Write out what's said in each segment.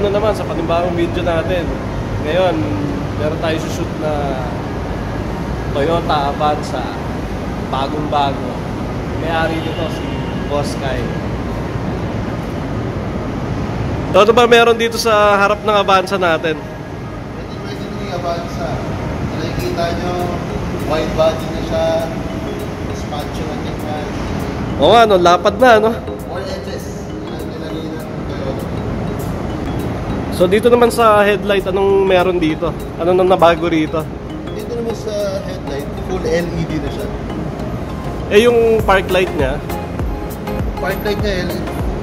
na naman sa panibagong video natin. Ngayon, meron tayo shoot na Toyota Avanza. Bagong-bago. May-ari nito si Boss Kai. Ano ba meron dito sa harap ng Avanza natin? Pwede yung Avanza. Nakikita nyo, wide body na siya. Espacio na tingnan. Oo nga, no, lapad na, no? More edges. So dito naman sa headlight, anong meron dito? Ano nang nabago rito? Dito naman sa headlight, full LED na siya. Eh yung park light niya? Park light niya,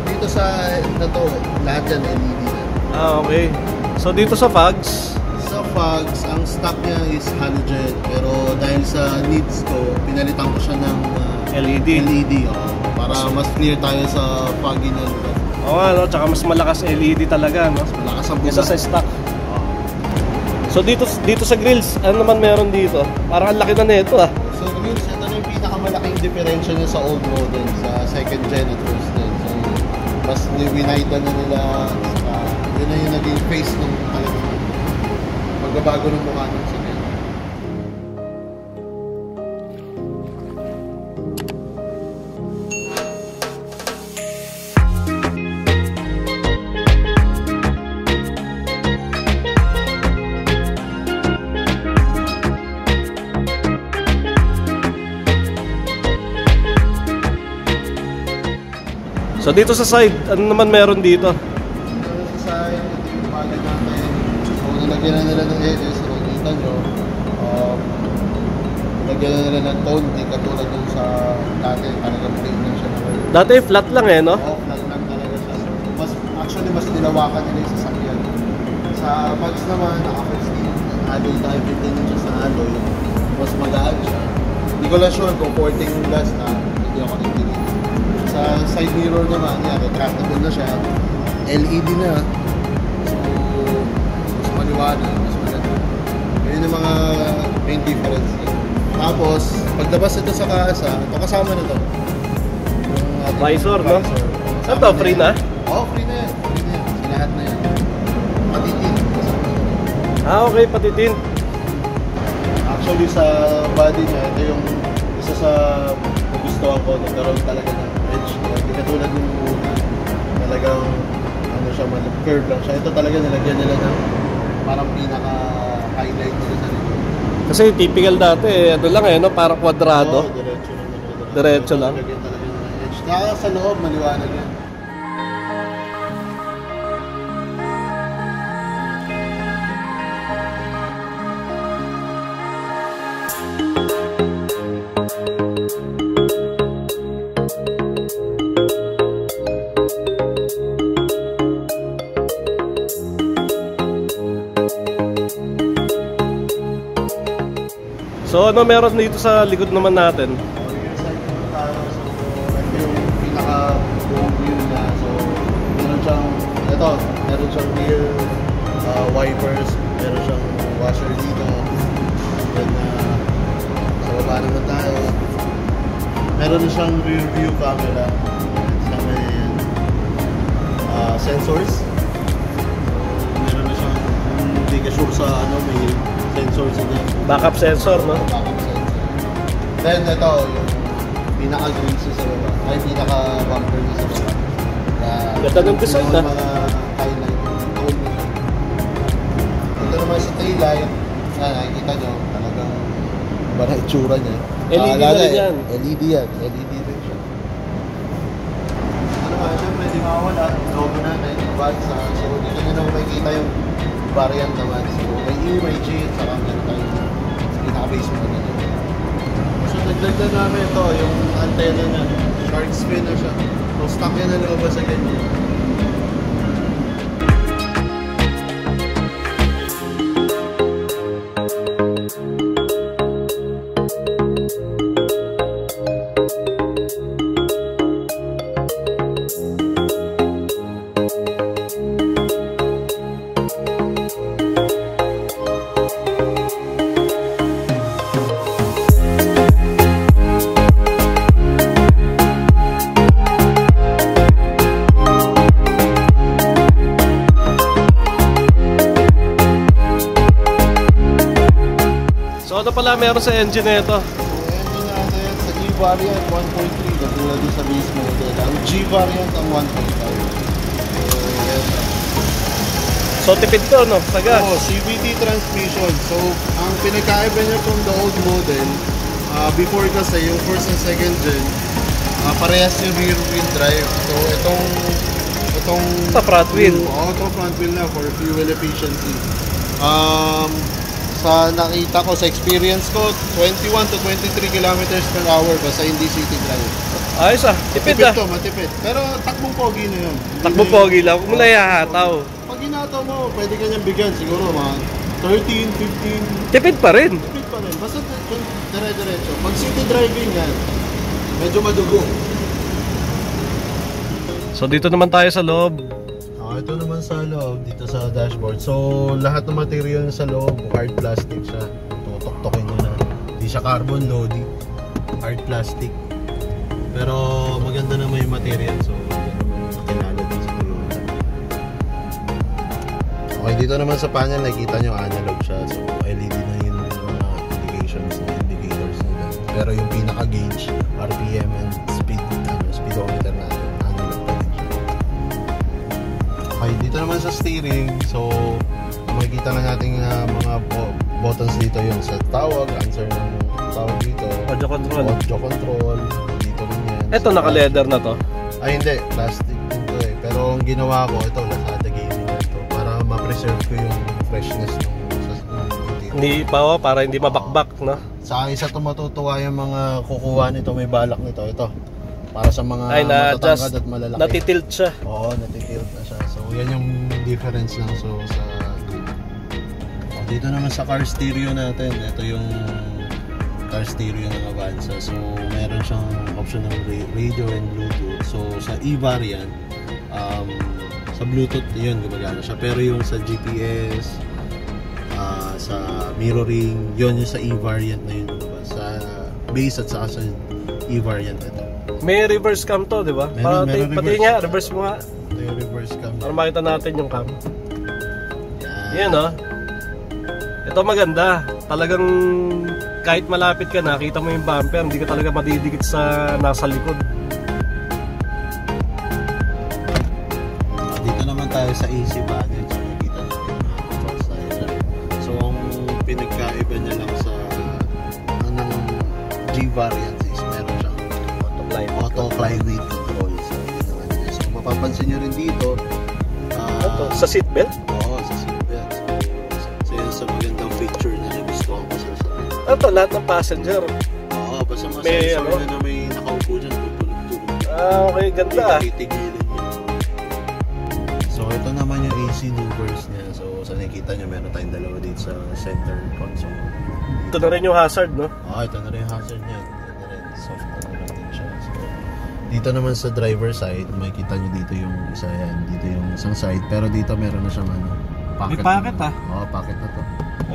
dito sa na to, lahat yan LED na. Ah, okay. So dito sa fogs? Sa fogs, ang stock niya is halogen. Pero dahil sa needs ko, pinalitan ko siya ng LED. Para mas clear tayo sa foggy na lugar. Oo nga, no? Tsaka mas malakas LED talaga, no? Mas malakas ang isa sa stock. So dito sa grills, ano naman meron dito? Parang ang laki na nito, ah. So grills, ito na yung pinakamalaking differential niya sa old model, sa second gen at first gen. So mas winaitan na nila, yun na yung naging face ng magbabago ng mukha ng sakyan. So dito sa side, ano naman meron dito? Dito sa side, ito yung bagay natin. So nilagyan na nila ng edges, so nakikita nyo. Nilagyan na nila ng tone, di katulad yung sa dati, talagang plain lang siya. Dati flat lang eh, no? Oo, flat lang talaga siya. So, mas nilawakan nila yung sasakyan. Sa bags naman, naka-first in, alloy tayo, 15 inches na alloy. Mas magaan siya. Hindi ko lang sure kung 14 glass na, hindi ako nagtigil. Sa side mirror naman, yan, retractable na siya. LED na. So, mas maliwanag, mas maganda. Yun yung mga main difference niya. Tapos, paglabas ito sa kasa, ito kasama na ito. Visor, no? Ito, free na? Oo, free na yan. Free na yan. Sa lahat na yan. Pati tint. Ah, okay, pati tint. Actually, sa body niya, ito yung isa sa nagustuhan ko. Nagkaroon talaga ng edge niya. Hindi katulad yung una. Talagang, ano siya, curve lang siya. Ito talaga nilagyan nila ng parang pinaka-highlight nila sa likod. Kasi typical dati, ano lang eh, no? Parang kwadrado. Oo, diretso lang. Diretso lang. Nilagyan talaga ng edge. Kaya sa loob, maliwanag yan. So ano meron dito sa likod naman natin? Ito yung pinaka-buong view niya. So, meron siyang rear wipers, meron siyang washer dito. Then, sa baba naman tayo. Meron na siyang rear view camera. Sa may sensors. So, meron na siyang, hindi ka sure sa may sensors na dyan. Backup sensor, no? Backup sensor. Then ito, yung pinaka-grills sa baba. Ay, pinaka-bumper niya sa baba. Ganda ng design, yung mga highlight. Ito naman sa taillight. Nakikita nyo, talagang iba na itsura niya. LED na rin yan. LED yan. LED rin siya. Ano ba, syempre, di mawala. Logo natin, yung Avanza. So, dito nyo naman makikita yung variant naman. So, may E, may G, at saka meron tayo pinaka-base mo na nito. So, nagdagdag namin ito, yung antenna niya. Shark fin na siya. So, stock yan na lumabas sa ganyan. meron sa engine na ito? So, engine natin sa E variant 1.3, katulad din sa base model. Ang G variant ang 1.5. So tipid to, no? Sa gas. CVT transmission. So, ang pinagkaiba niya from the old model, before kasi yung first and second gen, parehas yung rear wheel drive. So, itong Sa front wheel. Itong front wheel na for fuel efficiency. Sa nakita ko, sa experience ko, 21 to 23 kilometers per hour basta hindi city drive. Ayos ah, tipid Matipid ah. to, matipid. Pero takbong pogi na yun. Takbo pogi lang, huwag mo na ihahataw. Pag hinataw mo, pwede ka niyang bigyan siguro mga 13, 15. Tipid pa rin. Tipid pa rin. Basta dire-diretso. Pag city driving yan, medyo madugo. So dito naman tayo sa loob. Ito naman sa loob, dito sa dashboard. So, lahat ng material sa loob, hard plastic siya. Tutok-tokin mo na. Hindi siya carbon loading. Hard plastic. Pero maganda naman yung material. So, kilala din sa Toyota. Okay, dito naman sa panel, nakikita nyo analog siya. So, LED na yung mga indications na indicators nila. Pero yung pinaka-gauge, RPM and speedometer natin. Okay, dito naman sa steering, so makikita na natin mga buttons dito, yung set tawag, answer ng tawag dito, Audio control. dito rin yan. Ito naka-leather na to. Ay hindi, plastic din to eh. Pero ang ginawa ko, ito Lazada gaming na to para ma-preserve ko yung freshness ng Hindi pa para hindi mabakbak, no? Sa isa to matutuwa yung mga kukuha nito, may balak nito, ito. Para sa mga matatangkad at malalaki. Natitilt siya. Oo, natitilt na siya. So, yan yung difference lang. So, dito naman sa car stereo natin. Ito yung car stereo ng Avanza. So, meron siyang option ng radio and Bluetooth. So, sa E variant, sa Bluetooth, yun, gumagana siya. Pero yung sa GPS, sa mirroring, yun yung sa E variant na yun. Sa base at sa E variant ito. May reverse cam to, di ba? Meron Pati nga, reverse mo nga. May reverse cam. Para makita natin yung cam. Yan. Yan, oh. Ito maganda. Talagang kahit malapit ka, nakita mo yung bumper, hindi ka talaga madidikit sa nasa likod. Dito naman tayo sa AC panel. So, nakita natin so, ang pinagkaiba niya lang sa G variant is meron siyang auto flyweight control. So mapapansin nyo rin dito sa seatbelt? Oo, sa seatbelt. So yan sa magandang feature na gusto ko sa Ito, lahat ng passenger. Oo, basta may sensor na may nakaupo dyan, tutulog-tulog. Okay, ganda. Titigilin niya. So ito naman yung AC louvers niya. So sa nakikita nyo, meron tayong dalawa dito sa center console. Ito na rin yung hazard, no? Oo, ito na rin yung hazard niya. Ito na rin, soft na rin siya. So, dito naman sa driver side, makikita nyo dito yung isa yan. Dito yung isang side. Pero dito meron na siyang pocket. May pocket na. Oo, pocket na to.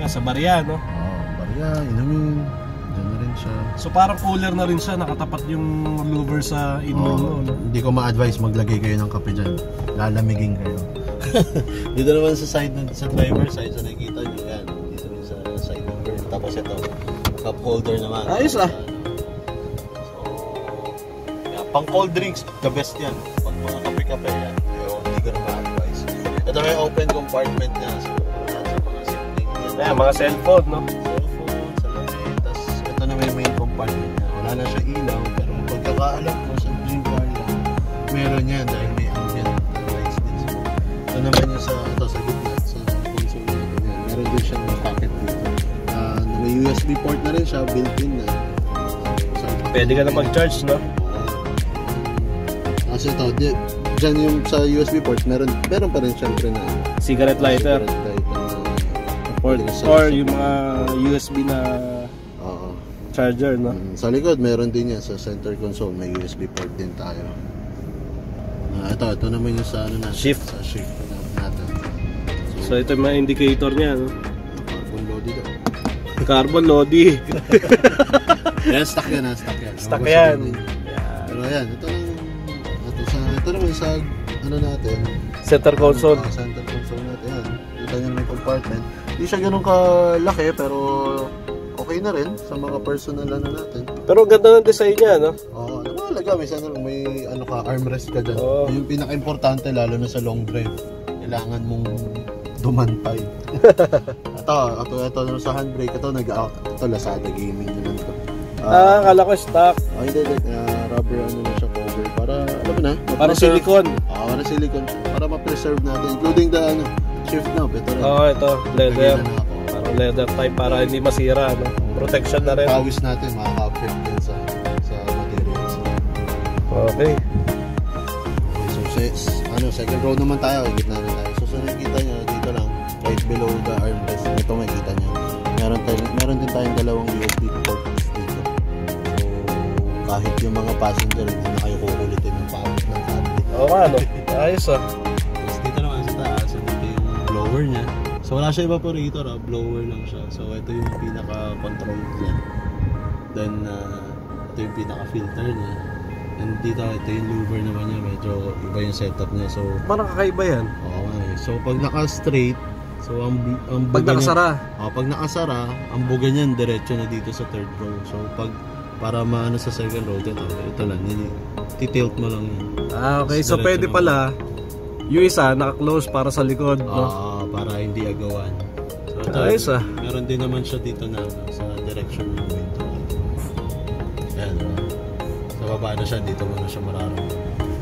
Sa barya, no? Oo, barya, inumin. Diyan na rin siya. So parang cooler na rin siya, nakatapat yung louver sa indoor mo, no? Hindi ko ma-advise maglagay kayo ng kape dyan. Lalamigin kayo. Dito naman sa side, sa driver side, sa nakikita nyo yan. Dito rin sa side number. Tapos ito, cup holder naman. Ayos ah. Pang cold drinks, the best yan. Pag mga kape-kape yan, hindi ko na ma-advise. Ito may open compartment niya. So, sa mga simpleng yan. Mga cellphone, no? Cellphone, salamin. Tapos ito na may main compartment niya. Wala na siya ilaw, pero pagkakaalam ko sa G-Bar lang, meron yan dahil may ambient lights din. So, ito naman yung sa gitna, sa console natin yan. Meron din siyang pocket dito. May USB port na rin siya, built-in na. Pwede ka na mag-charge, no? Kasi ito, dyan yung sa USB port, meron pa rin syempre na cigarette lighter port or yung mga USB na charger, no? Sa likod, meron din yan sa center console, may USB port din tayo. Ito naman yung sa shift. Sa shift natin. So ito yung mga indicator niya, no? Carbon Lodi daw. Carbon Lodi. Yan, stock yan. Stock yan. Pero yan, ito naman sa natin, center console. Center console natin yan. Kita nyo may compartment. Hindi siya ganun kalaki pero okay na rin sa mga personal natin. Pero ang ganda ng design niya, no? Oo, malaga, may armrest ka dyan. Yung pinaka-importante, lalo na sa long drive, kailangan mong dumantay. ito sa handbrake, ito Lazada Gaming naman ito. Akala ko stock. Hindi, rubber na siya cover para, alam mo na, para silicone. Para silicone siya, para ma-preserve natin, including the shift knob, ito rin. Ito, leather. Parang leather type para hindi masira, no? Protection na rin. Pawis natin, makaka-affect din sa materials. Okay. So, second row naman tayo, gitna na tayo. So, nakikita nyo, dito lang, right below the armrest, ito makikita nyo. Meron din tayong dalawang USB ports dito. So, kahit yung mga passenger, hindi na kayo kukulitin ng pawis ng cabinet. No? Ayos Tapos dito naman sa taas, dito yung blower niya. So, wala siya evaporator, blower lang siya. So, ito yung pinaka-control niya. Then, ito yung pinaka-filter niya. And dito, ito yung louver naman niya. Medyo iba yung setup niya. So, parang kakaiba yan. Oo nga eh. So, pag naka-straight, so, ang pag nakasara. Pag nakasara, ang buga niyan, diretso na dito sa third row. So, para maano sa second row, ito lang. Titilt mo lang yan. Okay. So, pwede pala, yung isa, naka-close para sa likod, no? Para hindi agawan. So, ayos meron din naman siya dito na sa direction ng window. Ayan, sa baba na siya, dito mo na siya mararamdaman.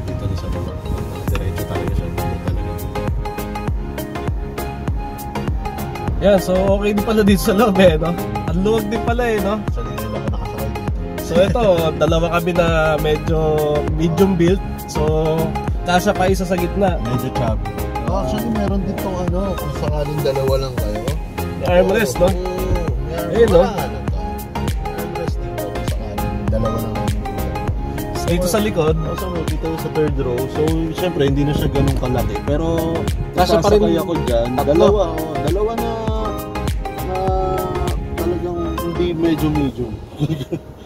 Dito na sa baba. Diretso talaga siya. Dito talaga. Yan, so okay din pala dito sa loob no? Ang luwag din pala no? Sa nila ako nakasakay dito. So ito, dalawa kami na medyo medium build. So, kasya pa isa sa gitna. Medyo chubby. Actually, meron din itong kung sakaling dalawa lang kayo. Armrest, no? Ayun, no? Armrest dito kung sakaling dalawa lang. Dito sa likod. So, dito sa third row. So, syempre, hindi na siya ganun kalaki. Pero, kasya pa rin ako dyan. Dalawa na talagang hindi medyo-medium.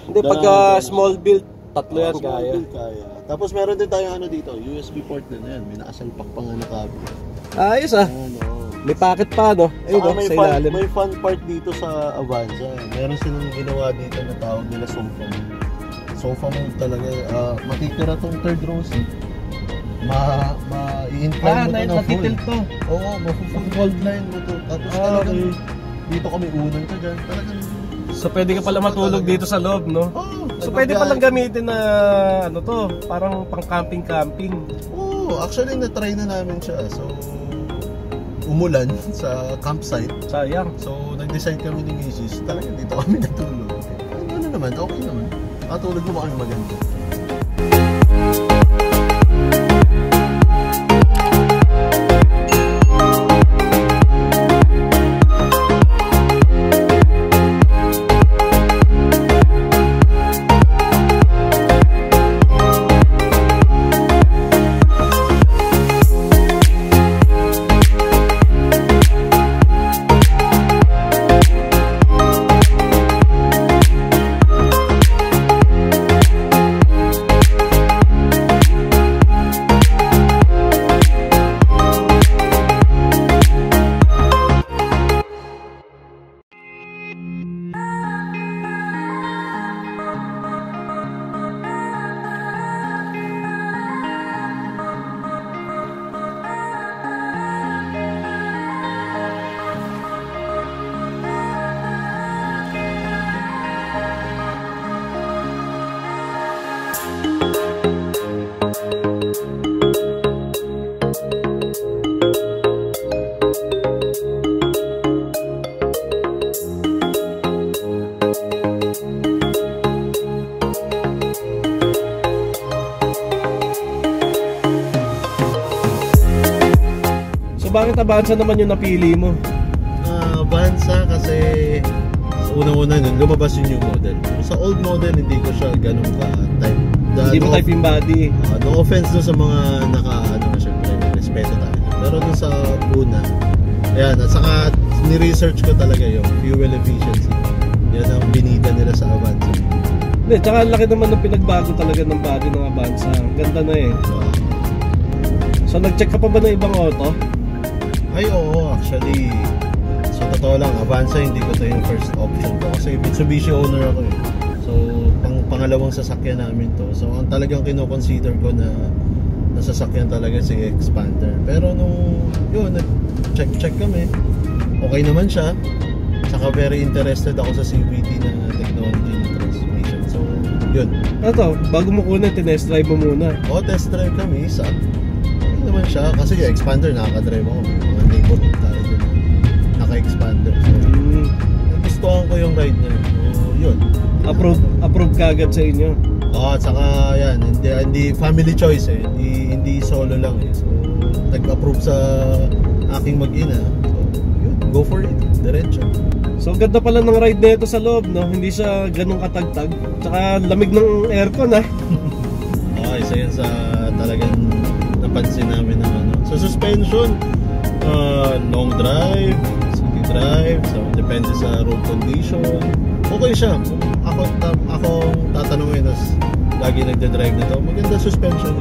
Hindi, pagka small build, tatlo yan kaya. Tapos meron din tayong dito, USB port din yan. May nakasalpak pa nga na cable. Ayos May packet pa Ayun may sa ilalim. May fun part dito sa Avanza. Meron silang ginawa dito na tawag nila sofa move. Sofa move talaga. Matitira tong third row seat. I-incline mo to na full. To. Oo, ma-fold line mo to. Tapos talagang dito kami unang ka dyan. Talagang so pwede ka pala matulog dito sa loob, no? So pwede palang gamitin na parang pang camping. Actually na-try na namin siya. So umulan sa campsite. Sayang. So nag-decide kami ni Mrs. Talagang dito kami natulog. Ano naman, okay naman. Matulog mo kami maganda. Bakit Avanza naman yung napili mo? Avanza kasi sa unang-una nun, lumabas yung new model. Sa old model, hindi ko siya ganun ka-type. Hindi mo type yung body. No offense dun sa mga syempre, respeto tayo. Pero dun sa una, ayan, at saka ni-research ko talaga yung fuel efficiency. Yan ang binida nila sa Avanza. Hindi, tsaka laki naman ng pinagbago talaga ng body ng Avanza. Ang ganda na So nag-check ka pa ba ng ibang auto? Ay oo, actually sa totoo lang, Avanza hindi ko ito yung first option ko. Kasi Mitsubishi owner ako eh. So, pangalawang sasakyan namin to. So, ang talagang kino-consider ko na sasakyan talaga si Xpander. Pero nung, yun, nag-check kami. Okay naman siya. Saka very interested ako sa CVT na technology na transmission. So, yun. Ito, bago mo kunin, tinest drive mo muna. Test drive kami, isa. Okay naman siya. Kasi yung Xpander, nakaka-drive ako. Mga neighborhood tayo dun. Naka-Xpander. So, gustuhan ko yung ride niya. So, yun. Approve ka agad sa inyo. At saka yan, hindi family choice eh. Hindi solo lang eh. So, nag-approve sa aking mag-ina. So, yun, go for it. Diretso. So, ganda pala ng ride na ito sa loob, no? Hindi siya ganun katagtag. Tsaka lamig ng aircon, ha? Isa yan sa talagang napansin namin ng ano. Sa suspension, long drive, city drive, so depende sa road condition. Okay siya. Ako tatanungin, tas lagi nagde-drive nito. Maganda suspension.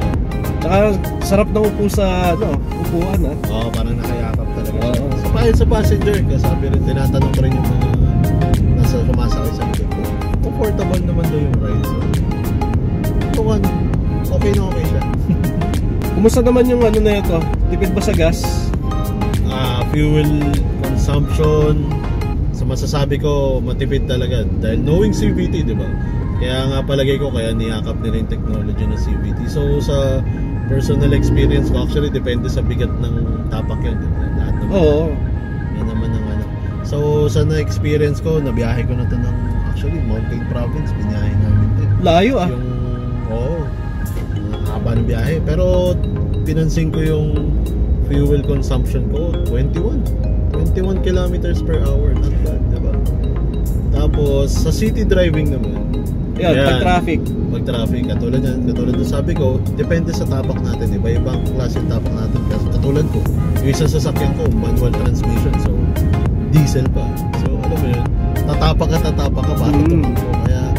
Tsaka sarap na upo sa upuan, ha? Parang nakayakap talaga. Sa passenger, sabi rin, tinatanong ko rin yung mga nasa sumasakay sa likod ko. Comfortable naman daw yung ride. So, okay na okay siya. Kumusta naman yung na ito? Tipid ba sa gas? Fuel consumption, sa masasabi ko matipid talaga dahil knowing CVT, di ba? Kaya nga palagay ko kaya niyakap nila yung technology ng CVT. So sa personal experience ko, actually depende sa bigat ng tapak yun, diba? Lahat naman. Yan naman ang ano. So sa na-experience ko, nabiyahe ko na to ng actually Mountain Province, biniyahe namin to. Layo ah. Yung haba ng biyahe, pero pinansin ko yung fuel consumption ko, 21 kilometers per hour, not bad, diba? Tapos sa city driving naman, pag traffic, katulad ng sabi ko, depende sa tapak natin, iba-ibang klase ng tapak natin. Kasi katulad ko, yung isang sasakyan ko, manual transmission, so diesel pa. So alam mo yun, tatapak ka para tumakbo. Kaya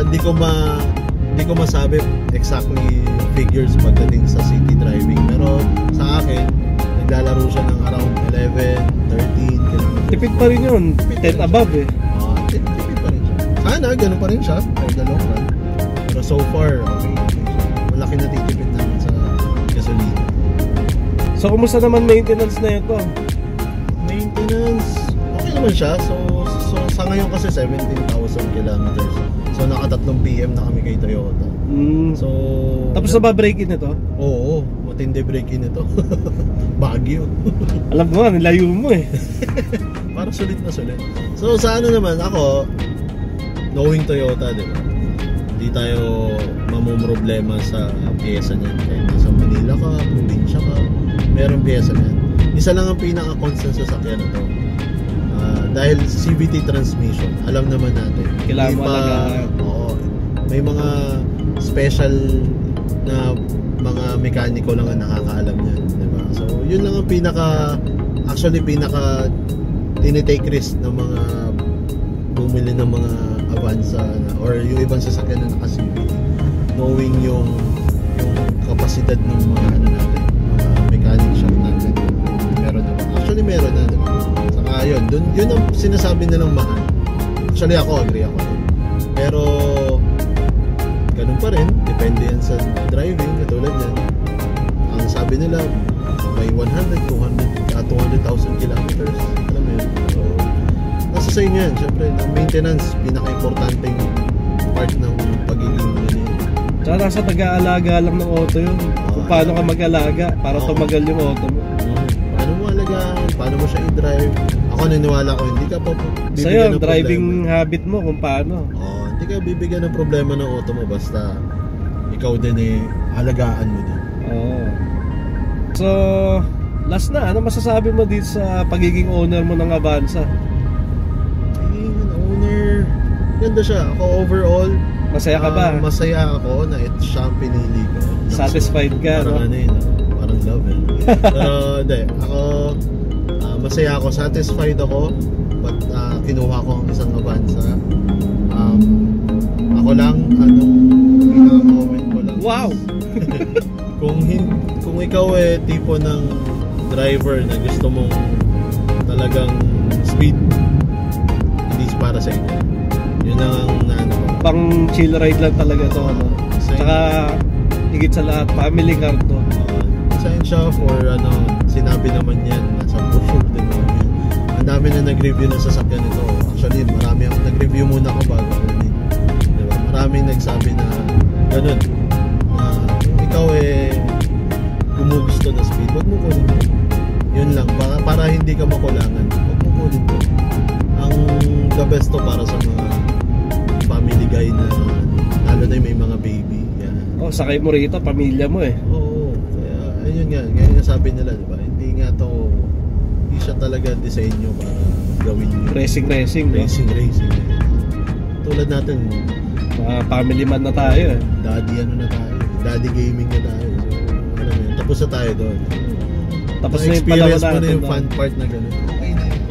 hindi ko masabi exactly figures pagdating sa city driving, pero sa akin naglalaro siya ng around 11, 13 kilometers. Tipid pa rin yun, 10 above eh. Tipid pa rin siya. Sana ganun pa rin siya for the long run, pero so far okay siya. Malaki na titipid namin sa gasolina. So kumusta naman maintenance na ito? Maintenance okay naman siya. So sa ngayon kasi 17,000 kilometers. So naka 3 PM na kami kay Toyota. So tapos na ba break-in ito? Oo, matindi break-in ito. Baguio. Alam mo, nilayo mo eh. Parang sulit na sulit. So sa ano naman, ako knowing Toyota, diba? Hindi tayo mamumroblema sa pyesa niyan. Kahit nasa Manila ka, probinsya ka, meron pyesa niyan. Isa lang ang pinaka-constant sa sakyan na to. Dahil CVT transmission, alam naman natin. Kailangan mo alagaan. May mga special na mga mekaniko lang ang nakakaalam niyan, diba? So, yun lang ang pinaka tinitake risk ng mga bumili ng mga Avanza or yung ibang sasakyan na naka-CVT, knowing yung kapasidad ng mga natin, mga mechanic shop natin. Meron na, diba? Saka yun ang sinasabi nilang mahal. Actually agree ako. Pero ganun pa rin, depende yan sa driving, katulad yan. Ang sabi nila, may 100,000 kilometers. Alam mo yun? So, nasa sa inyo yan. Siyempre, ang maintenance, pinaka-importanting part ng pagiging ganyan. Tsaka nasa taga-alaga lang ng auto yun. Kung paano ka mag-alaga para tumagal yung auto mo. Paano mo alagaan, paano mo siya i-drive. Ako naniwala ko, hindi ka pa bibigyan sa'yo, ng driving problema. habit mo kung paano. Hindi ka bibigyan ng problema ng auto mo basta ikaw din alagaan mo din. So, last na, ano masasabi mo dito sa pagiging owner mo ng Avanza? Owner, ganda siya. Ako overall, masaya ka ba? Masaya ako na ito siya ang pinili ko. Satisfied ka, parang no? Parang love eh. Pero hindi, ako masaya ako, satisfied ako. But kinuha ko ang isang Avanza. Ako lang, pinaka-comment ko lang. Wow! Kung ikaw tipo ng driver na gusto mong talagang speed, hindi para sa inyo. Yun lang ang naano ko. Pang chill ride lang talaga to, ano. Tsaka higit sa lahat, family car to. Pasensya for sinabi naman yan, nasa brochure din naman yan. Ang dami na nag-review ng sasakyan nito. Actually, marami ako nag-review muna ako bago kunin. Diba? Maraming nagsabi na ganun, na ikaw gumugusto na speed, wag mo kunin to. Yun lang, para hindi ka makulangan, wag mo kunin to. Ang the best to para sa mga family guy na lalo na yung may mga baby. Yan. Sakay mo rito, pamilya mo Oo, kaya ayun nga sabi nila, diba? Hindi siya talaga disenyo para gawin yun. Racing. Tulad natin, mga family man na tayo daddy gaming na tayo. So, alam mo yun, tapos na tayo doon. Tapos na yung palawan natin. Experience mo na yung fun part na gano'n. Okay na yun.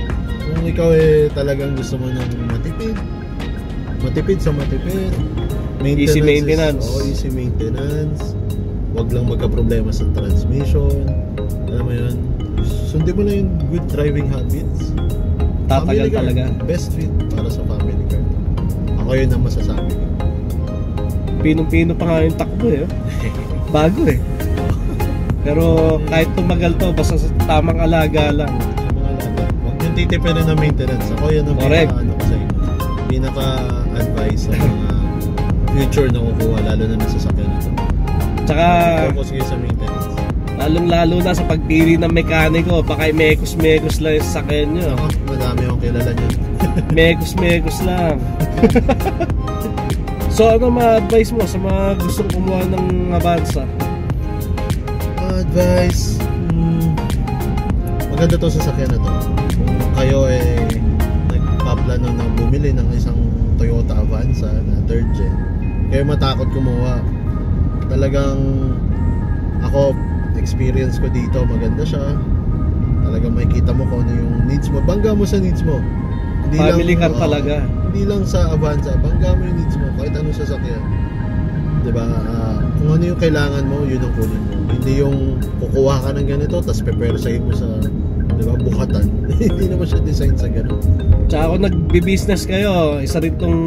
Kung ikaw talagang gusto mo ng matipid sa matipid, easy maintenance. Easy maintenance. Wag lang magka-problema sa transmission. Alam mo yun, sundin mo na yung good driving habits. Tatagal talaga. Best fit para sa family car. Ako yun ang masasabi ko. Pinong-pino pa nga yung takbo Bago Pero kahit tumagal to, basta sa tamang alaga lang. Huwag yung titipirin na maintenance. Ako yun ang pinaka-advice sa mga future na kukuha, lalo na nasasakyan nito. Tsaka focus kayo sa maintenance. Lalong-lalo na sa pagpili ng mekaniko, baka mekos-mekos lang yung sasakyan nyo. Madami akong kilala nyo. Mekos lang. So ano ma-advise mo sa mga gustong kumuha ng Avanza? Advice, maganda to sasakyan na to. Kung kayo nagpaplano na bumili ng isang Toyota Avanza na 3rd gen, kayo matakot kumuha. Talagang ako, experience ko dito, maganda siya. Talagang makikita mo kung ano yung needs mo. Bangga mo sa needs mo. Hindi family car talaga. Hindi lang sa Avanza, bangga mo yung needs mo kahit anong sasakyan. Diba? Kung ano yung kailangan mo, yun ang kunin mo. Hindi yung kukuha ka ng ganito tapos pepersahin mo sa, diba, bukatan. Hindi naman siya design sa ganun. Tsaka kung nagbi-business kayo, isa rin tong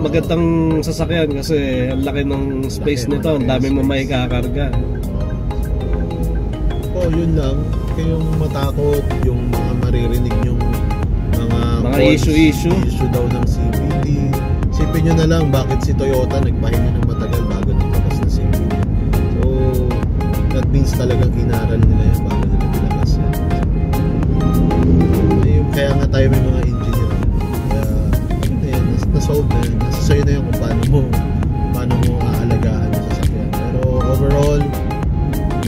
magandang sasakyan kasi ang laki ng space nito, ang dami mo may kakarga. Yun lang. Kayong matakot yung mga maririnig yung mga issue daw ng CVT. Isipin nyo na lang bakit si Toyota nagpahinga ng matagal bago nilabas na CVT. So that means talagang inaral nila yan bago nila nilabas yan. Kaya nga tayo may mga engineer. Kaya nasolve na yan. Nasa sa'yo na yan kung paano mo aalagaan yung sasakyan. Pero overall,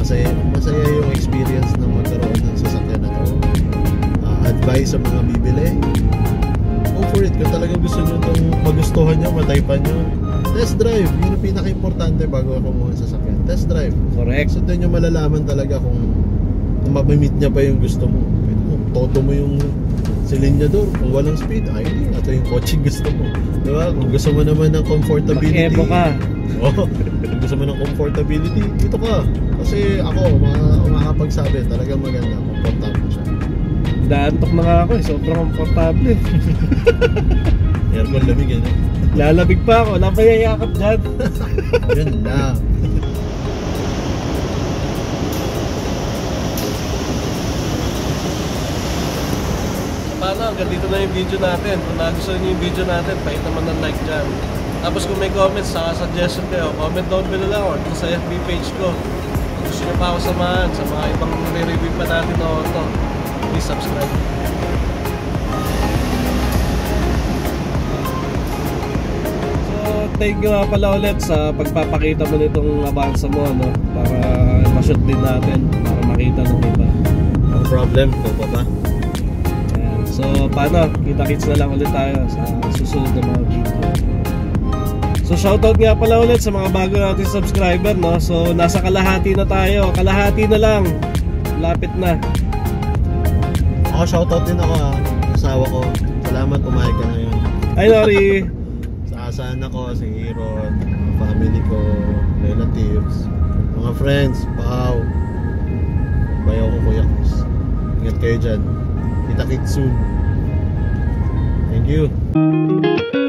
masaya yung experience na magkaroon ng sasakyan na to. Advice sa mga bibili, go for it. Kung talagang gusto nyo itong magustuhan nyo, mataypan nyo, test drive. Yun ang pinaka-importante bago ako kumuha ng sasakyan. Test drive. Correct. So doon nyo malalaman talaga kung mamimit niya pa yung gusto mo. Toto mo yung silinyador. Kung walang speed, hindi. Ito yung coaching gusto mo. Diba? Kung gusto mo naman ng comfortability, Mag-evo ka. Kung gusto mo ng comfortability, dito ka. Kasi ako, makakapagsabi, talagang maganda. Komportable siya. Daantok na nga ako sobrang komportable. Aircon lamig Lalamig pa ako, wala pa yayakap dyan. Yun lang. Paano, hanggang dito na yung video natin. Kung nagustuhan nyo yung video natin, pahit naman ng like dyan. Tapos kung may comments, suggestion kayo, comment down below lang or sa FB page ko. Kung gusto nyo pa ako samahan sa mga ibang re-review pa natin na auto, please subscribe. So thank you pala ulit sa pagpapakita mo nitong Avanza mo, no? Para ma-shoot din natin, para makita ng iba. No problem, ko pa ba? Ayan. So paano, kita-kits na lang ulit tayo sa susunod na mga video. So shoutout nga pala ulit sa mga bago nating subscriber, no? So nasa kalahati na tayo, kalahati na lang, lapit na. Ako shoutout din ako asawa ko, salamat pumayag ka ngayon. Ay Nori. Sa asahan ako, si Aaron, mga family ko, relatives, mga friends, Pao, bayaw ko, Kuya Kus. Ingat kayo dyan. Kita-kits soon. Thank you.